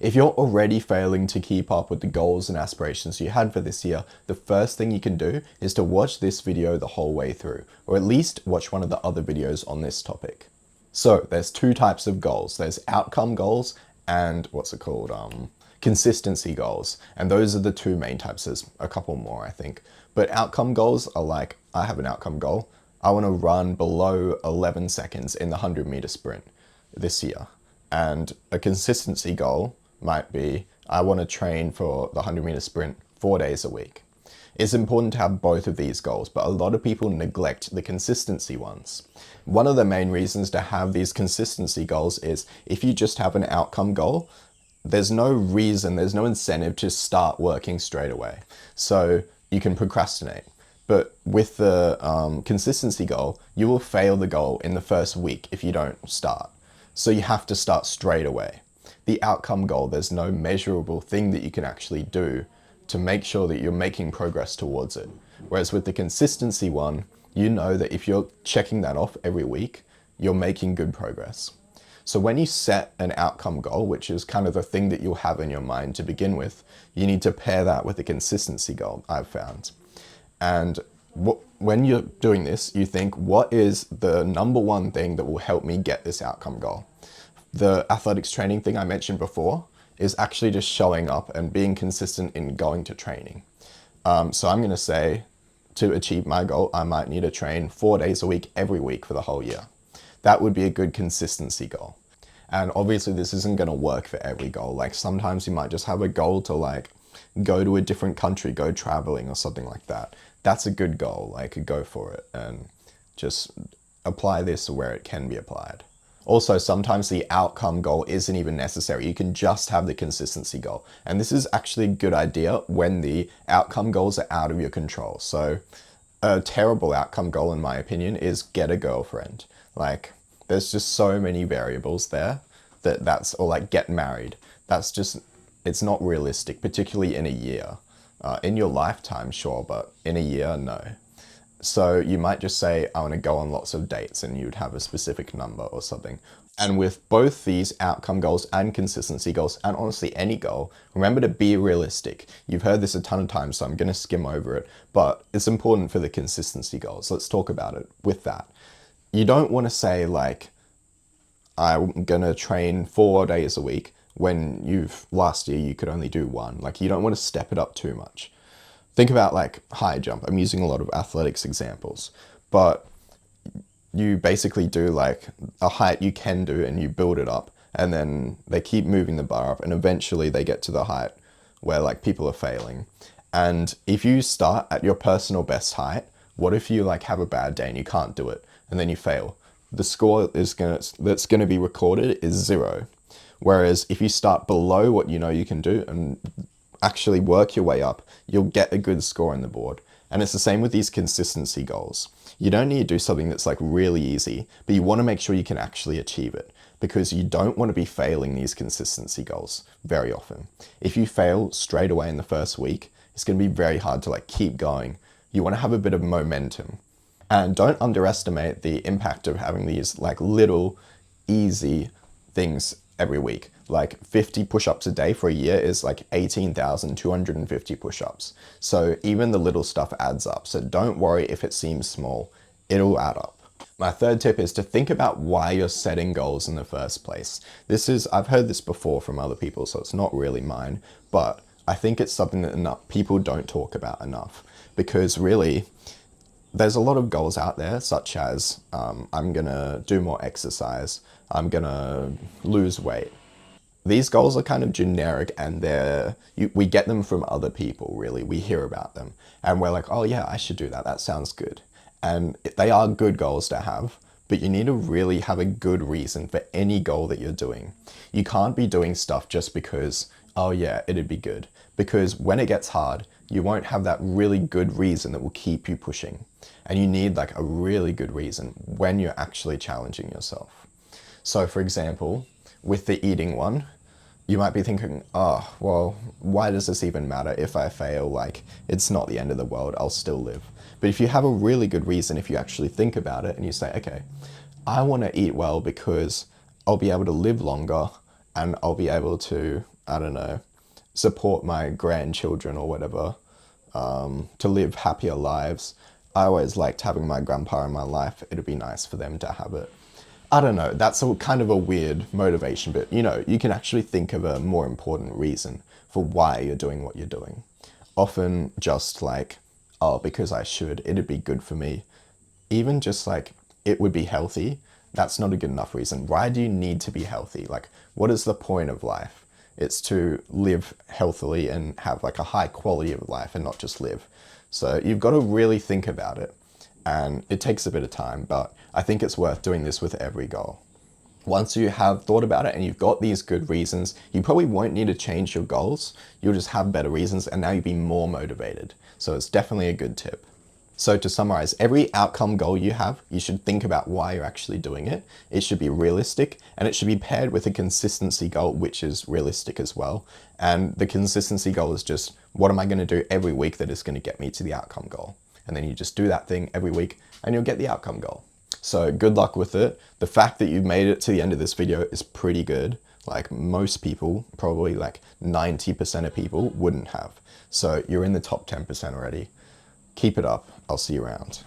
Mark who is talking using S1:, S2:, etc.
S1: If you're already failing to keep up with the goals and aspirations you had for this year, the first thing you can do is to watch this video the whole way through, or at least watch one of the other videos on this topic. So there's two types of goals. There's outcome goals and consistency goals. And those are the two main types. There's a couple more, I think. But outcome goals are like, I have an outcome goal. I want to run below 11 seconds in the 100-meter sprint this year. And a consistency goal might be, I want to train for the 100-meter sprint 4 days a week. It's important to have both of these goals, but a lot of people neglect the consistency ones. One of the main reasons to have these consistency goals is if you just have an outcome goal, there's no reason, there's no incentive to start working straight away. So you can procrastinate. But with the consistency goal, you will fail the goal in the first week if you don't start. So you have to start straight away. The outcome goal, there's no measurable thing that you can actually do to make sure that you're making progress towards it. Whereas with the consistency one, you know that if you're checking that off every week, you're making good progress. So when you set an outcome goal, which is kind of the thing that you'll have in your mind to begin with, you need to pair that with a consistency goal, I've found. And when you're doing this, you think, what is the number one thing that will help me get this outcome goal? The athletics training thing I mentioned before is actually just showing up and being consistent in going to training. So I'm going to say, to achieve my goal, I might need to train 4 days a week, every week for the whole year. That would be a good consistency goal. And obviously this isn't going to work for every goal. Like sometimes you might just have a goal to like go to a different country, go traveling or something like that. That's a good goal. Like go for it and just apply this where it can be applied. Also, sometimes the outcome goal isn't even necessary. You can just have the consistency goal. And this is actually a good idea when the outcome goals are out of your control. So a terrible outcome goal, in my opinion, is get a girlfriend. Like there's just so many variables there or like get married. That's just, it's not realistic, particularly in a year. In your lifetime, sure, but in a year, no. So you might just say, I want to go on lots of dates, and you'd have a specific number or something. And with both these outcome goals and consistency goals, and honestly any goal, remember to be realistic. You've heard this a ton of times, so I'm going to skim over it, but it's important for the consistency goals. Let's talk about it with that. You don't want to say like, I'm going to train 4 days a week when last year you could only do one. Like you don't want to step it up too much. Think about like high jump. I'm using a lot of athletics examples, but you basically do like a height you can do and you build it up, and then they keep moving the bar up and eventually they get to the height where like people are failing. And if you start at your personal best height, what if you like have a bad day and you can't do it and then you fail? The score that's going to be recorded is 0. Whereas if you start below what you know you can do and actually work your way up, you'll get a good score on the board. And it's the same with these consistency goals. You don't need to do something that's like really easy, but you want to make sure you can actually achieve it, because you don't want to be failing these consistency goals very often. If you fail straight away in the first week, it's going to be very hard to like keep going. You want to have a bit of momentum. And don't underestimate the impact of having these like little easy things every week. Like 50 push-ups a day for a year is like 18,250 push-ups. So even the little stuff adds up. So don't worry if it seems small, it'll add up. My third tip is to think about why you're setting goals in the first place. I've heard this before from other people, so it's not really mine, but I think it's something that people don't talk about enough, because really, there's a lot of goals out there, such as I'm gonna do more exercise, I'm gonna lose weight. These goals are kind of generic, and we get them from other people, really. We hear about them and we're like, oh yeah, I should do that. That sounds good. And they are good goals to have, but you need to really have a good reason for any goal that you're doing. You can't be doing stuff just because, oh yeah, it'd be good. Because when it gets hard, you won't have that really good reason that will keep you pushing. And you need like a really good reason when you're actually challenging yourself. So for example, with the eating one, you might be thinking, oh, well, why does this even matter if I fail? Like, it's not the end of the world, I'll still live. But if you have a really good reason, if you actually think about it and you say, okay, I want to eat well because I'll be able to live longer and I'll be able to I don't know, support my grandchildren or whatever, to live happier lives. I always liked having my grandpa in my life. It'd be nice for them to have it. I don't know, that's a kind of a weird motivation, but you know, you can actually think of a more important reason for why you're doing what you're doing. Often just like, oh, because I should, it'd be good for me. Even just like, it would be healthy, that's not a good enough reason. Why do you need to be healthy? Like, what is the point of life? It's to live healthily and have like a high quality of life and not just live. So you've got to really think about it. And it takes a bit of time, but I think it's worth doing this with every goal. Once you have thought about it and you've got these good reasons, you probably won't need to change your goals. You'll just have better reasons and now you'll be more motivated. So it's definitely a good tip. So to summarize, every outcome goal you have, you should think about why you're actually doing it. It should be realistic and it should be paired with a consistency goal, which is realistic as well. And the consistency goal is just, what am I going to do every week that is going to get me to the outcome goal? And then you just do that thing every week and you'll get the outcome goal. So good luck with it. The fact that you've made it to the end of this video is pretty good. Like most people, probably like 90% of people wouldn't have. So you're in the top 10% already. Keep it up. I'll see you around.